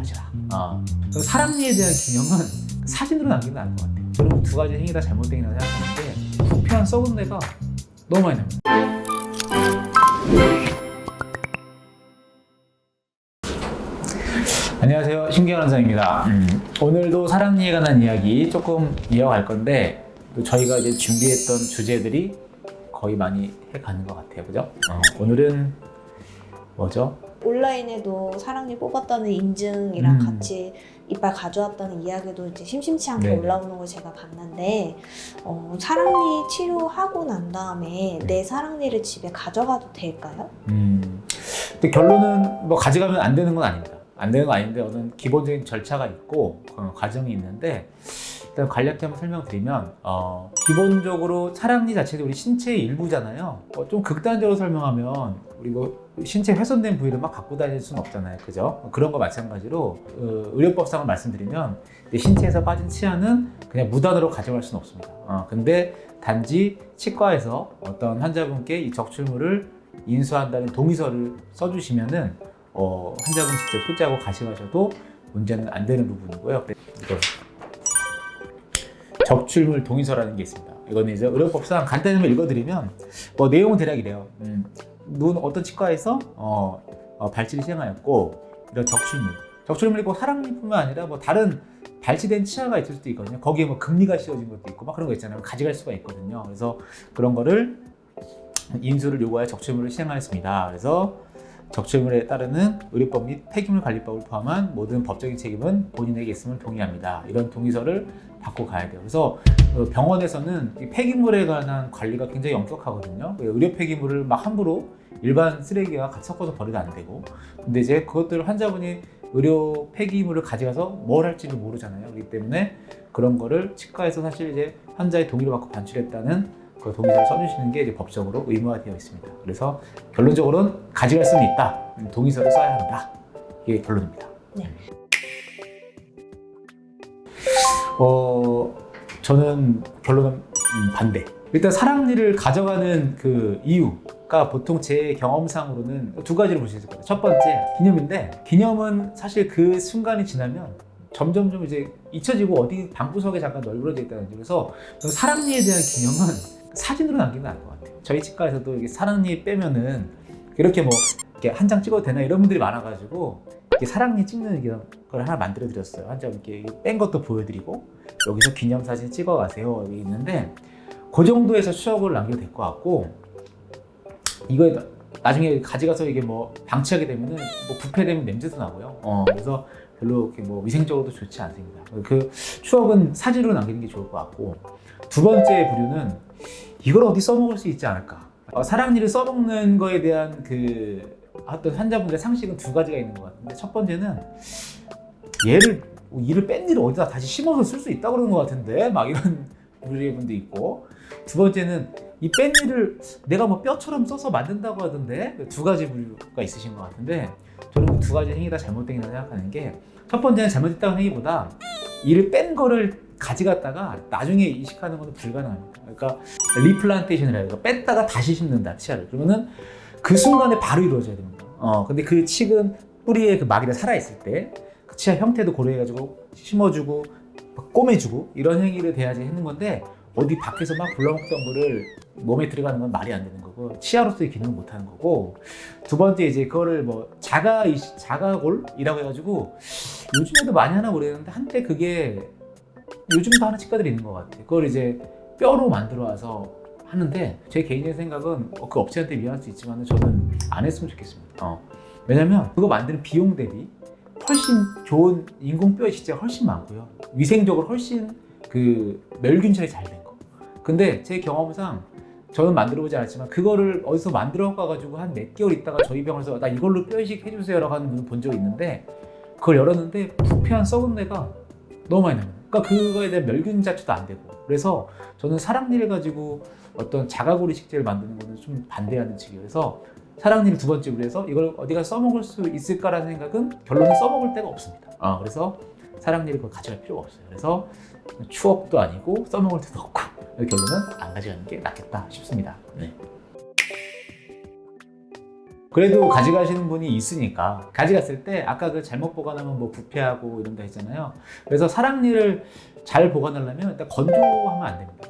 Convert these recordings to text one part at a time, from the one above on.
가지라. 사랑니에 대한 개념은 사진으로 남기는 게 나을 것 같아요. 저는 두 가지 행위 다 잘못된 이라고 생각하는데 부패한 썩은 내가 너무 많이 납니다. 안녕하세요, 신기한 원장입니다. 오늘도 사랑니에 관한 이야기 조금 이어갈 건데 저희가 이제 준비했던 주제들이 거의 많이 해가는 것 같아요, 그죠? 오늘은 뭐죠? 온라인에도 사랑니 뽑았다는 인증이랑 같이 이빨 가져왔다는 이야기도 이제 심심치 않게 네네. 올라오는 걸 제가 봤는데 사랑니 치료하고 난 다음에 내 사랑니를 집에 가져가도 될까요? 근데 결론은 뭐 가져가면 안 되는 건 아닙니다. 안 되는 건 아닌데 어떤 기본적인 절차가 있고 과정이 있는데 일단 간략히 한번 설명드리면 기본적으로 사랑니 자체도 우리 신체의 일부잖아요. 좀 극단적으로 설명하면 우리 뭐 신체 훼손된 부위를 막 갖고 다닐 수는 없잖아요, 그죠? 그런 거 마찬가지로 의료법상을 말씀드리면 신체에서 빠진 치아는 그냥 무단으로 가져갈 수는 없습니다. 근데 단지 치과에서 어떤 환자분께 이 적출물을 인수한다는 동의서를 써주시면은 환자분 직접 소지하고 가져가셔도 문제는 안 되는 부분이고요. 이거 적출물 동의서라는 게 있습니다. 이거는 이제 의료법상 간단히 읽어드리면 내용은 대략 이래요. 눈 어떤 치과에서 발치를 시행하였고 이런 적출물이 꼭 사랑니뿐만 아니라 뭐 다른 발치된 치아가 있을 수도 있거든요. 거기에 뭐 금리가 씌워진 것도 있고 막 그런 거 있잖아요. 가져갈 수가 있거든요. 그래서 그런 거를 인수를 요구하여 적출물을 시행하였습니다. 그래서 적출물에 따르는 의료법 및 폐기물 관리법을 포함한 모든 법적인 책임은 본인에게 있음을 동의합니다. 이런 동의서를 받고 가야 돼요. 그래서 병원에서는 이 폐기물에 관한 관리가 굉장히 엄격하거든요. 의료 폐기물을 막 함부로 일반 쓰레기와 같이 섞어서 버려도 안 되고, 근데 이제 그것들을 환자분이 의료 폐기물을 가져가서 뭘 할지를 모르잖아요. 그렇기 때문에 그런 거를 치과에서 사실 이제 환자의 동의를 받고 반출했다는 그 동의서를 써주시는 게 이제 법적으로 의무화되어 있습니다. 그래서 결론적으로는 가져갈 수는 있다. 동의서를 써야 한다. 이게 결론입니다. 네. 저는 결론은 반대. 일단 사랑니를 가져가는 그 이유가 보통 제 경험상으로는 두 가지로 볼 수 있을 것 같아요. 첫 번째, 기념인데 기념은 사실 그 순간이 지나면 점점 좀 이제 잊혀지고 어디 방구석에 잠깐 널브러져 있다는 거죠. 그래서 사랑니에 대한 기념은 사진으로 남기는 게 나을 것 같아요. 저희 치과에서도 이게 사랑니 빼면은 이렇게 뭐 이렇게 한 장 찍어도 되나 이런 분들이 많아가지고 이렇게 사랑니 찍는 걸 하나 만들어 드렸어요. 환자분께 뺀 것도 보여드리고 여기서 기념사진 찍어 가세요. 여기 있는데 그 정도에서 추억을 남겨도 될 것 같고, 이거 나중에 가져가서 이게 뭐 방치하게 되면은 뭐 부패되면 냄새도 나고요. 그래서 별로 이렇게 뭐 위생적으로도 좋지 않습니다. 그 추억은 사진으로 남기는 게 좋을 것 같고, 두 번째 부류는 이걸 어디 써먹을 수 있지 않을까. 사랑니를 써먹는 거에 대한 그 어떤 환자분들의 상식은 두 가지가 있는 것 같은데, 첫 번째는 이를 뺀 일을 어디다 다시 심어서 쓸 수 있다고 그러는 것 같은데 막 이런 부류의 분도 있고, 두 번째는 이 뺀 일을 내가 뭐 뼈처럼 써서 만든다고 하던데, 두 가지 부류가 있으신 것 같은데 저는 두 가지 행위 다 잘못된 이라고 생각하는 게, 첫 번째는 잘못했다는 행위보다 이를 뺀 거를 가져갔다가 나중에 이식하는 것은 불가능합니다. 그러니까 리플란테이션이라 해서 뺐다가 다시 심는다, 치아를. 그러면은 그 순간에 바로 이루어져야 됩니다. 근데 그 칡은 뿌리에 그 마귀가 살아있을 때 그 치아 형태도 고려해가지고 심어주고 꼬매주고 이런 행위를 돼야지 하는 건데, 어디 밖에서 막 불러먹던 거를 몸에 들어가는 건 말이 안 되는 거고 치아로서의 기능을 못 하는 거고, 두 번째 이제 그거를 뭐 자가골이라고 해가지고 요즘에도 많이 하나 모르겠는데 한때 그게 요즘도 하는 치과들이 있는 것 같아요. 그걸 이제 뼈로 만들어 와서 하는데, 제 개인의 생각은 그 업체한테 미안할 수 있지만 저는 안 했으면 좋겠습니다. 왜냐면 그거 만드는 비용 대비 훨씬 좋은 인공뼈의 시제가 훨씬 많고요. 위생적으로 훨씬 그 멸균처리 잘 된 거. 근데 제 경험상 저는 만들어 보지 않았지만 그거를 어디서 만들어 가가지고 한 몇 개월 있다가 저희 병원에서 나 이걸로 뼈 이식 해주세요 라고 하는 분을 본 적이 있는데, 그걸 열었는데 부패한 썩은 내가 너무 많이 납니다. 그러니까 그거에 대한 멸균 자체도 안 되고, 그래서 저는 사랑니를 가지고 어떤 자가고리 식재를 만드는 거는 좀 반대하는 측이에요. 그래서 사랑니를 두 번째 부류해서 이걸 어디가 써먹을 수 있을까라는 생각은 결론은 써먹을 데가 없습니다. 그래서 사랑니를 그걸 가져갈 필요가 없어요. 그래서 추억도 아니고 써먹을 데도 없고, 결론은 안 가져가는 게 낫겠다 싶습니다. 네. 그래도 가져가시는 분이 있으니까 가져갔을 때 아까 그 잘못 보관하면 뭐 부패하고 이런다 했잖아요. 그래서 사랑니를 잘 보관하려면 일단 건조하면 안 됩니다.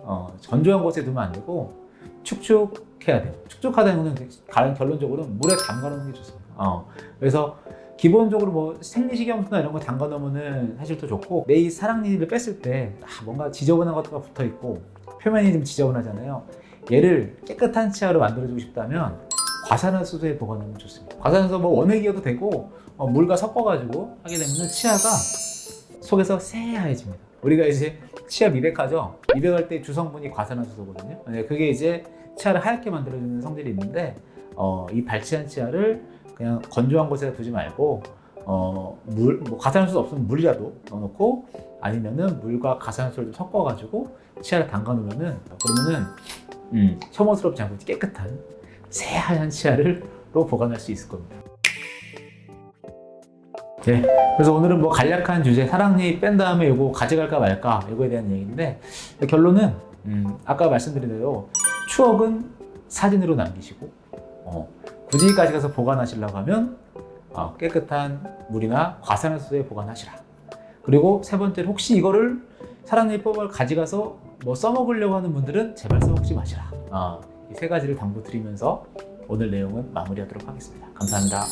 건조한 곳에 두면 안 되고 축축해야 돼요. 축축하다는 것은 결론적으로 물에 담가 놓는 게 좋습니다. 그래서 기본적으로 뭐 생리식염수나 이런 거 담가 놓으면은 사실 더 좋고, 내 이 사랑니를 뺐을 때 뭔가 지저분한 것들가 붙어 있고 표면이 좀 지저분하잖아요. 얘를 깨끗한 치아로 만들어주고 싶다면 과산화수소에 보관하면 좋습니다. 과산화수소 뭐 원액이어도 되고 물과 섞어가지고 하게 되면 치아가 속에서 새하얘집니다. 우리가 이제 치아 미백하죠. 미백할 때 주성분이 과산화수소거든요. 그게 이제 치아를 하얗게 만들어주는 성질이 있는데 이 발치한 치아를 그냥 건조한 곳에 두지 말고 뭐 과산화수소 없으면 물이라도 넣어놓고, 아니면은 물과 과산화수소를 좀 섞어가지고 치아를 담가 놓으면은, 그러면은 혐오스럽지 않고 깨끗한 새하얀 치아로 보관할 수 있을 겁니다. 네, 그래서 오늘은 뭐 간략한 주제, 사랑니 뺀 다음에 이거 가져갈까 말까 이거에 대한 얘기인데, 결론은 아까 말씀드린 대로 추억은 사진으로 남기시고 굳이 가져가서 보관하시려고 하면 깨끗한 물이나 과산화수소에 보관하시라. 그리고 세 번째로, 혹시 이거를 사랑니 뽑을 가져가서 뭐 써먹으려고 하는 분들은 제발 써먹지 마시라. 이 세 가지를 당부드리면서 오늘 내용은 마무리하도록 하겠습니다. 감사합니다.